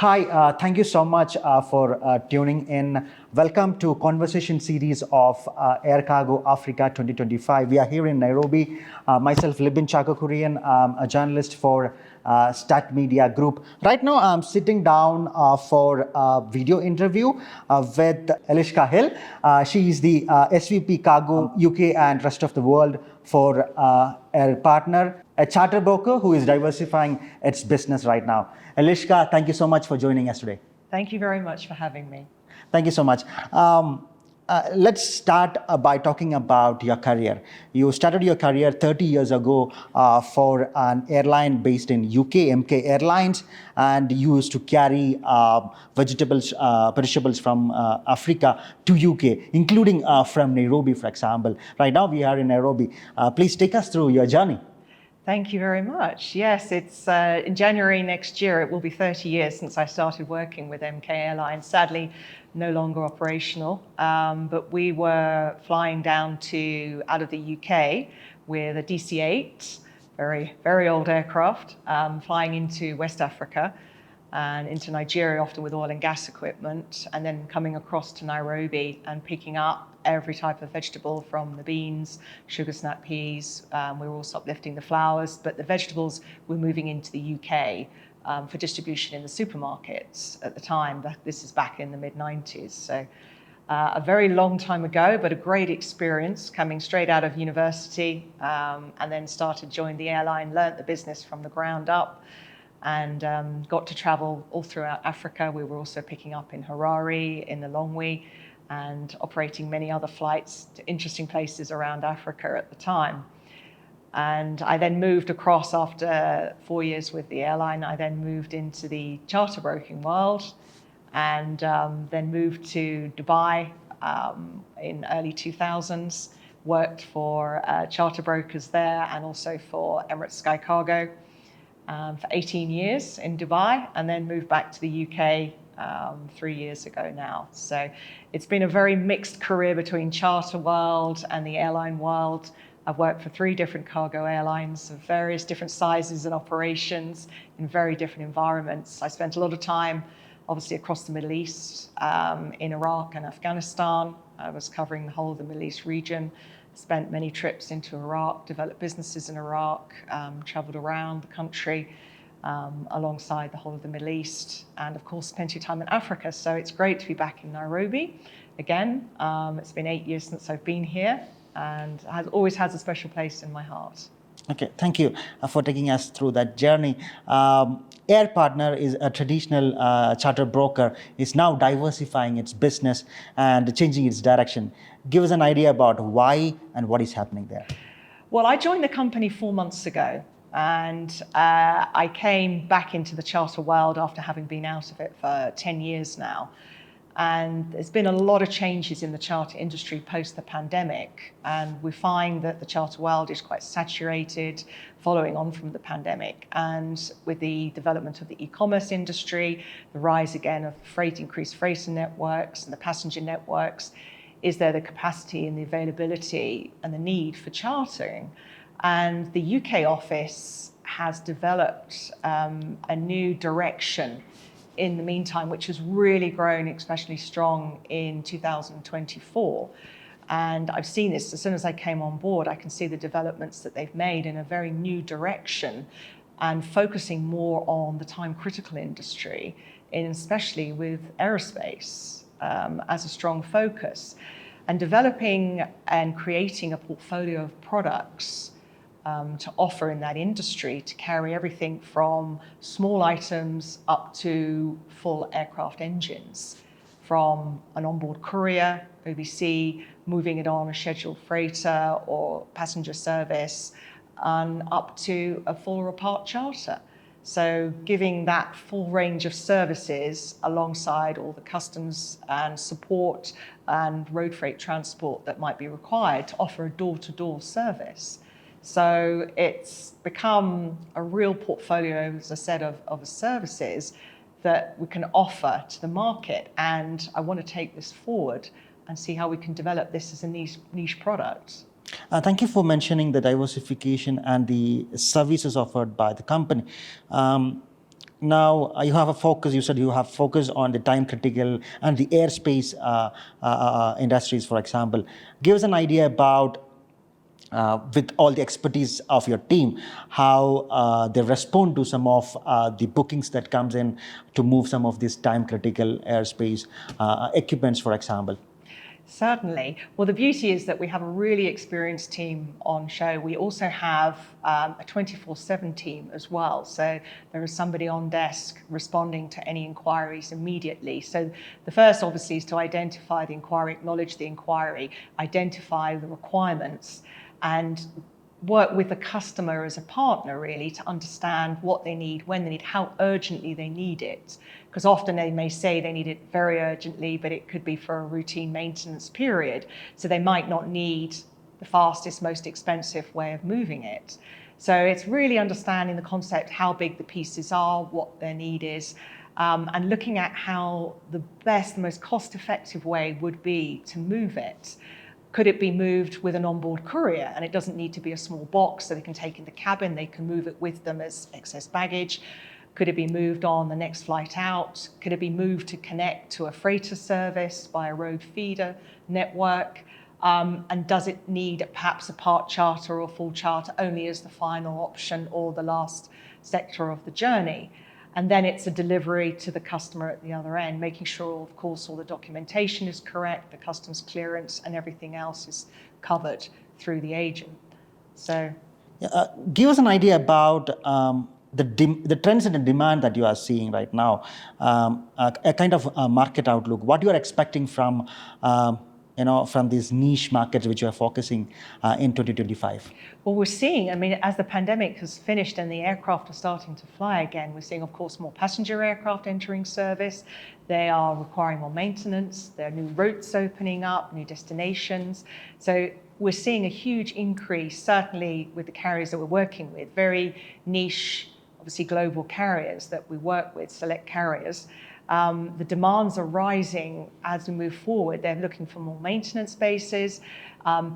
Hi, thank you so much for tuning in. Welcome to Conversation Series of Air Cargo Africa 2025. We are here in Nairobi. Myself, Libin Chacko Kurian, a journalist for Stat Media Group. Right now, I'm sitting down for a video interview with Eliska Hill. She is the SVP Cargo UK and rest of the world for Air Partner, a charter broker who is diversifying its business right now. Eliska, thank you so much for joining us today. Thank you very much for having me. Thank you so much. Let's start by talking about your career. You started your career 30 years ago for an airline based in UK, MK Airlines, and you used to carry vegetables, perishables from Africa to UK, including from Nairobi, for example. Right now we are in Nairobi. Please take us through your journey. Thank you very much. Yes, it's in January next year, it will be 30 years since I started working with MK Airlines. Sadly, no longer operational, but we were flying down out of the UK with a DC-8, very old aircraft, flying into West Africa and into Nigeria, often with oil and gas equipment, and then coming across to Nairobi and picking up every type of vegetable from the beans, sugar snap peas. We were also uplifting the flowers, but the vegetables were moving into the UK for distribution in the supermarkets at the time. This is back in the mid-90s. So a very long time ago, but a great experience coming straight out of university, and then joined the airline, learnt the business from the ground up, and got to travel all throughout Africa. We were also picking up in Harare, in the Longwy, and operating many other flights to interesting places around Africa at the time. And I then moved across after 4 years with the airline. I then moved into the charter broking world, and then moved to Dubai in early 2000s, worked for charter brokers there and also for Emirates Sky Cargo for 18 years in Dubai, and then moved back to the UK 3 years ago now. So it's been a very mixed career between charter world and the airline world. I've worked for 3 different cargo airlines of various different sizes and operations in very different environments. I spent a lot of time, obviously, across the Middle East, in Iraq and Afghanistan. I was covering the whole of the Middle East region. Spent many trips into Iraq, developed businesses in Iraq, traveled around the country alongside the whole of the Middle East, and of course plenty of time in Africa. So it's great to be back in Nairobi again. It's been 8 years since I've been here, and always has a special place in my heart. Okay, thank you for taking us through that journey. Air Partner is a traditional charter broker, is now diversifying its business and changing its direction. Give us an idea about why and what is happening there. Well, I joined the company 4 months ago, and I came back into the charter world after having been out of it for 10 years now. And there's been a lot of changes in the charter industry post the pandemic. And we find that the charter world is quite saturated following on from the pandemic. And with the development of the e-commerce industry, the rise again of increased freighter networks and the passenger networks, is there the capacity and the availability and the need for chartering? And the UK office has developed a new direction in the meantime, which has really grown especially strong in 2024. And I've seen this as soon as I came on board. I can see the developments that they've made in a very new direction and focusing more on the time critical industry, and especially with aerospace as a strong focus, and developing and creating a portfolio of products to offer in that industry, to carry everything from small items up to full aircraft engines, from an onboard courier, OBC, moving it on a scheduled freighter or passenger service, and up to a full or part charter. So giving that full range of services alongside all the customs and support and road freight transport that might be required to offer a door-to-door service. So it's become a real portfolio, as I said, of services that we can offer to the market. And I want to take this forward and see how we can develop this as a niche product. Thank you for mentioning the diversification and the services offered by the company. now you have a focus, you said you have focus on the time critical and the airspace industries, for example. Give us an idea about, with all the expertise of your team, how they respond to some of the bookings that comes in to move some of these time critical airspace equipments, for example. Certainly. Well, the beauty is that we have a really experienced team on show. We also have a 24/7 team as well. So there is somebody on desk responding to any inquiries immediately. So the first, obviously, is to identify the inquiry, acknowledge the inquiry, identify the requirements, and work with the customer as a partner, really, to understand what they need, when they need, how urgently they need it. Because often they may say they need it very urgently, but it could be for a routine maintenance period. So they might not need the fastest, most expensive way of moving it. So it's really understanding the concept, how big the pieces are, what their need is, and looking at how the best, the most cost-effective way would be to move it. Could it be moved with an onboard courier? And it doesn't need to be a small box that they can take in the cabin. They can move it with them as excess baggage. Could it be moved on the next flight out? Could it be moved to connect to a freighter service by a road feeder network? And does it need perhaps a part charter or full charter only as the final option or the last sector of the journey? And then it's a delivery to the customer at the other end, making sure, of course, all the documentation is correct, the customs clearance and everything else is covered through the agent. So, give us an idea about the trends and the demand that you are seeing right now, a kind of market outlook, what you are expecting from from these niche markets which you are focusing in 2025? Well, we're seeing, I mean, as the pandemic has finished and the aircraft are starting to fly again, we're seeing, of course, more passenger aircraft entering service. They are requiring more maintenance. There are new routes opening up, new destinations. So we're seeing a huge increase, certainly with the carriers that we're working with, very niche, obviously global carriers that we work with, select carriers. The demands are rising as we move forward. They're looking for more maintenance bases.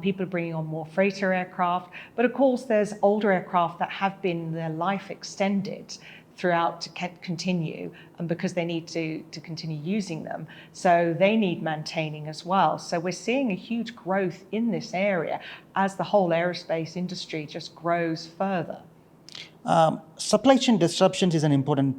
People are bringing on more freighter aircraft. But of course, there's older aircraft that have been their life extended throughout to continue, and because they need to continue using them. So they need maintaining as well. So we're seeing a huge growth in this area as the whole aerospace industry just grows further. Supply chain disruptions is an important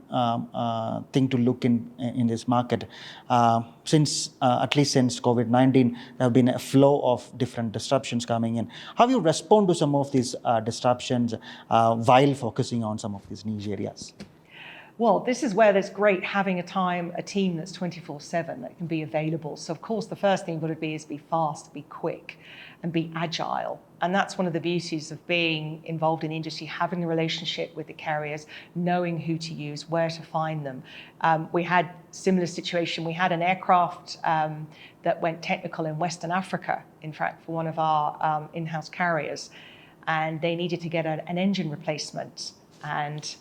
thing to look in this market. At least since COVID-19, there have been a flow of different disruptions coming in. How do you respond to some of these disruptions while focusing on some of these niche areas? Well, this is where it's great having a team that's 24/7 that can be available. So of course, the first thing you've got to be is be fast, be quick, and be agile. And that's one of the beauties of being involved in the industry, having a relationship with the carriers, knowing who to use, where to find them. We had similar situation. We had an aircraft that went technical in Western Africa, in fact, for one of our in-house carriers, and they needed to get an engine replacement. And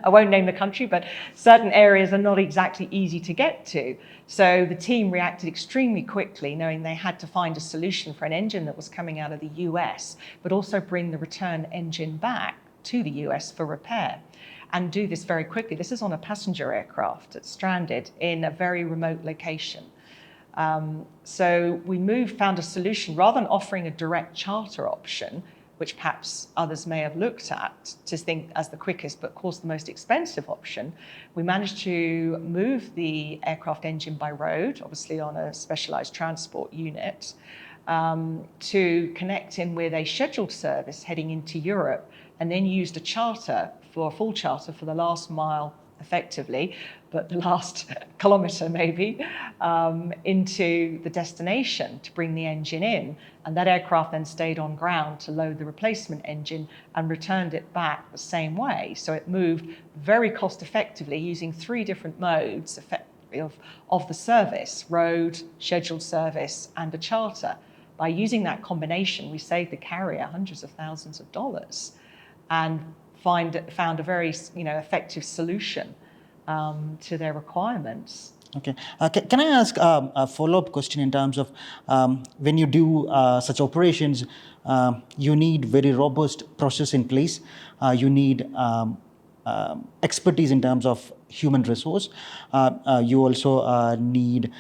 I won't name the country, but certain areas are not exactly easy to get to. So the team reacted extremely quickly, knowing they had to find a solution for an engine that was coming out of the US, but also bring the return engine back to the US for repair, and do this very quickly. This is on a passenger aircraft that's stranded in a very remote location. So we found a solution, rather than offering a direct charter option, which perhaps others may have looked at to think as the quickest, but of course the most expensive option. We managed to move the aircraft engine by road, obviously on a specialized transport unit, to connect in with a scheduled service heading into Europe, and then used a full charter for the last mile effectively, but the last kilometre maybe, into the destination to bring the engine in. And that aircraft then stayed on ground to load the replacement engine and returned it back the same way. So it moved very cost effectively using 3 different modes of the service: road, scheduled service, and a charter. By using that combination, we saved the carrier hundreds of thousands of dollars and found a very effective solution to their requirements. Okay. Can I ask a follow-up question in terms of when you do such operations, you need very robust process in place. You need expertise in terms of human resource. You also need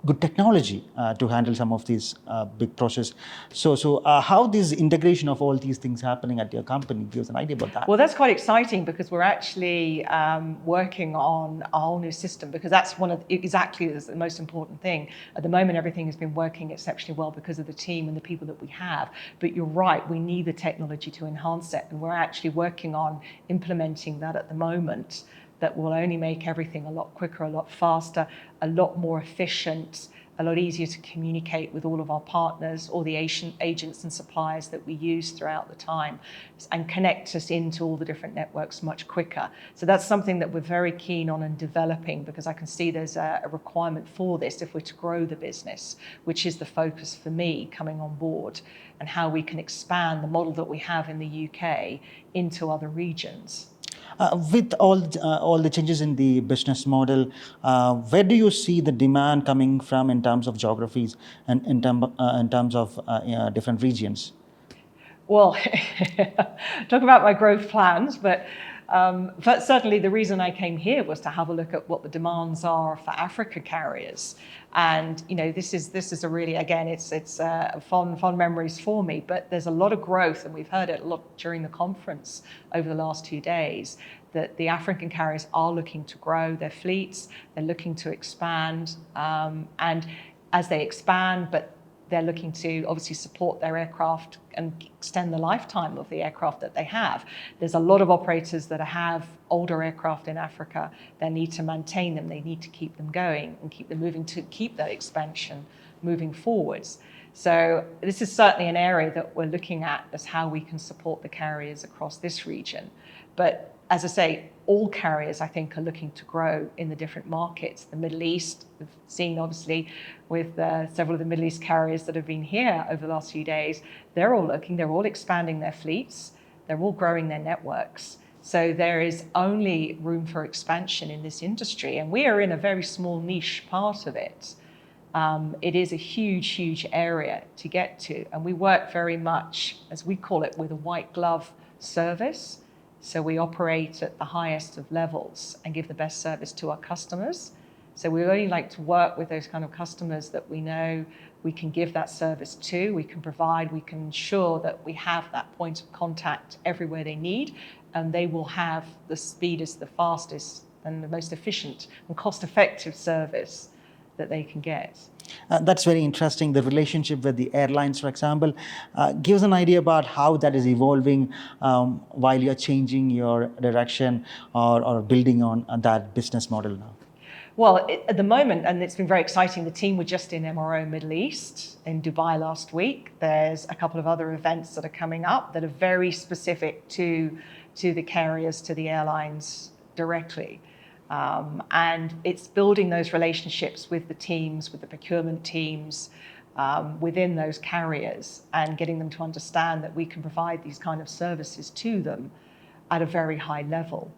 good technology to handle some of these big process. So how this integration of all these things happening at your company gives an idea about that. Well, that's quite exciting because we're actually working on a whole new system, because that's exactly the most important thing. At the moment, everything has been working exceptionally well because of the team and the people that we have. But you're right, we need the technology to enhance it. And we're actually working on implementing that at the moment. That will only make everything a lot quicker, a lot faster, a lot more efficient, a lot easier to communicate with all of our partners, all the agents and suppliers that we use throughout the time, and connect us into all the different networks much quicker. So that's something that we're very keen on and developing, because I can see there's a requirement for this if we're to grow the business, which is the focus for me coming on board, and how we can expand the model that we have in the UK into other regions. With all the changes in the business model, where do you see the demand coming from in terms of geographies and in terms of different regions? Well, talk about my growth plans, but certainly the reason I came here was to have a look at what the demands are for Africa carriers. And this is a really, again, it's fond memories for me. But there's a lot of growth, and we've heard it a lot during the conference over the last 2 days, that the African carriers are looking to grow their fleets. They're looking to expand, and as they expand, but they're looking to obviously support their aircraft and extend the lifetime of the aircraft that they have. There's a lot of operators that have older aircraft in Africa. They need to maintain them. They need to keep them going and keep them moving to keep that expansion moving forwards. So this is certainly an area that we're looking at as how we can support the carriers across this region. But as I say, all carriers, I think, are looking to grow in the different markets. The Middle East, we've seen obviously with several of the Middle East carriers that have been here over the last few days, they're all expanding their fleets, they're all growing their networks. So there is only room for expansion in this industry, and we are in a very small niche part of it. It is a huge, huge area to get to, and we work very much, as we call it, with a white glove service. So we operate at the highest of levels and give the best service to our customers. So we only like to work with those kind of customers that we know we can give that service to, we can provide, we can ensure that we have that point of contact everywhere they need, and they will have the speedest, the fastest, and the most efficient and cost-effective service that they can get. That's very interesting. The relationship with the airlines, for example, gives an idea about how that is evolving while you're changing your direction or building on that business model now. Well, at the moment, and it's been very exciting, the team were just in MRO Middle East in Dubai last week. There's a couple of other events that are coming up that are very specific to the carriers, to the airlines directly. And it's building those relationships with the teams, with the procurement teams within those carriers, and getting them to understand that we can provide these kind of services to them at a very high level,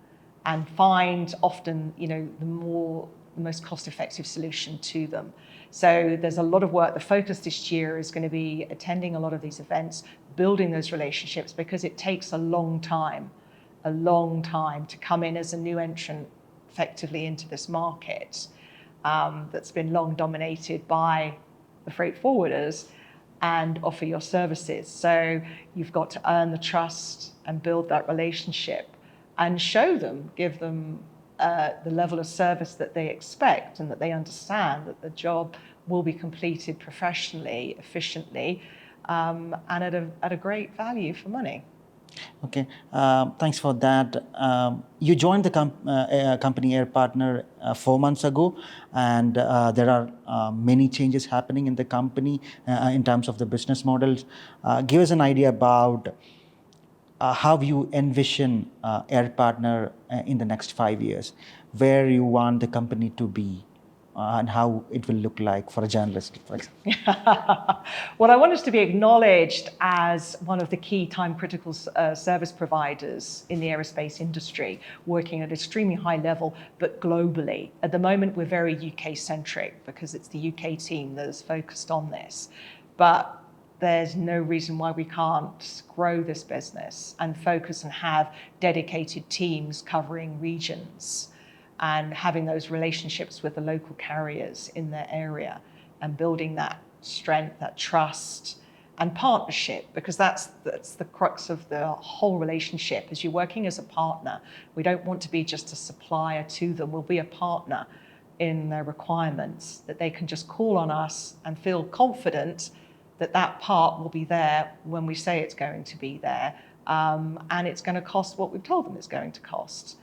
and find often, the most cost-effective solution to them. So there's a lot of work. The focus this year is going to be attending a lot of these events, building those relationships, because it takes a long time to come in as a new entrant effectively into this market that's been long dominated by the freight forwarders, and offer your services. So you've got to earn the trust and build that relationship and show them, give them the level of service that they expect, and that they understand that the job will be completed professionally, efficiently, and at a great value for money. Okay, thanks for that. You joined the company Air Partner 4 months ago, and there are many changes happening in the company in terms of the business models. Give us an idea about how you envision Air Partner in the next 5 years, where you want the company to be, and how it will look like for a journalist, for example. Well, I want us to be acknowledged as one of the key time-critical service providers in the aerospace industry, working at an extremely high level, but globally. At the moment, we're very UK-centric because it's the UK team that is focused on this. But there's no reason why we can't grow this business and focus and have dedicated teams covering regions and having those relationships with the local carriers in their area and building that strength, that trust and partnership, because that's the crux of the whole relationship. As you're working as a partner, we don't want to be just a supplier to them. We'll be a partner in their requirements, that they can just call on us and feel confident that that part will be there when we say it's going to be there, and it's going to cost what we've told them it's going to cost.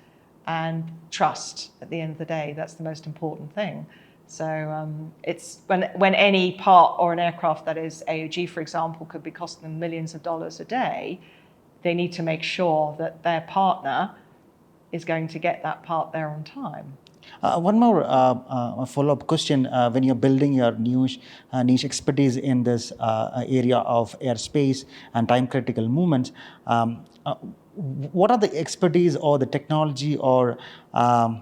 And trust, at the end of the day, that's the most important thing. So it's when any part or an aircraft that is AOG, for example, could be costing them millions of dollars a day, they need to make sure that their partner is going to get that part there on time. One more follow-up question. When you're building your niche expertise in this area of airspace and time-critical movements, what are the expertise or the technology or that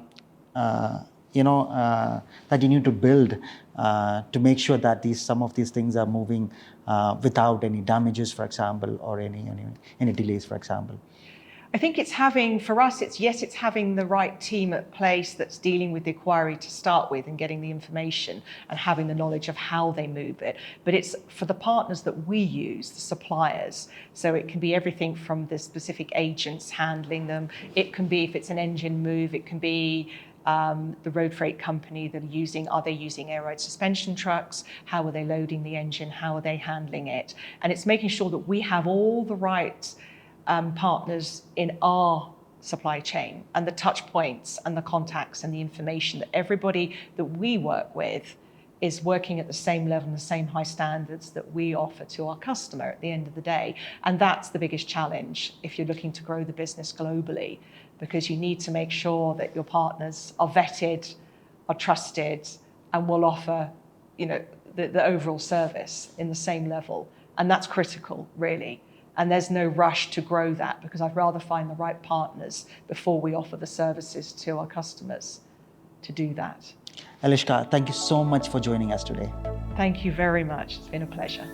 you need to build to make sure that some of these things are moving without any damages, for example, or any delays, for example? I think it's having the right team at place that's dealing with the inquiry to start with and getting the information and having the knowledge of how they move it. But it's for the partners that we use, the suppliers. So it can be everything from the specific agents handling them. It can be, if it's an engine move, it can be the road freight company that are they using air ride suspension trucks? How are they loading the engine? How are they handling it? And it's making sure that we have all the right partners in our supply chain and the touch points and the contacts and the information, that everybody that we work with is working at the same level and the same high standards that we offer to our customer at the end of the day. And that's the biggest challenge if you're looking to grow the business globally, because you need to make sure that your partners are vetted, are trusted, and will offer, the overall service in the same level. And that's critical, really. And there's no rush to grow that, because I'd rather find the right partners before we offer the services to our customers to do that. Eliska, thank you so much for joining us today. Thank you very much. It's been a pleasure.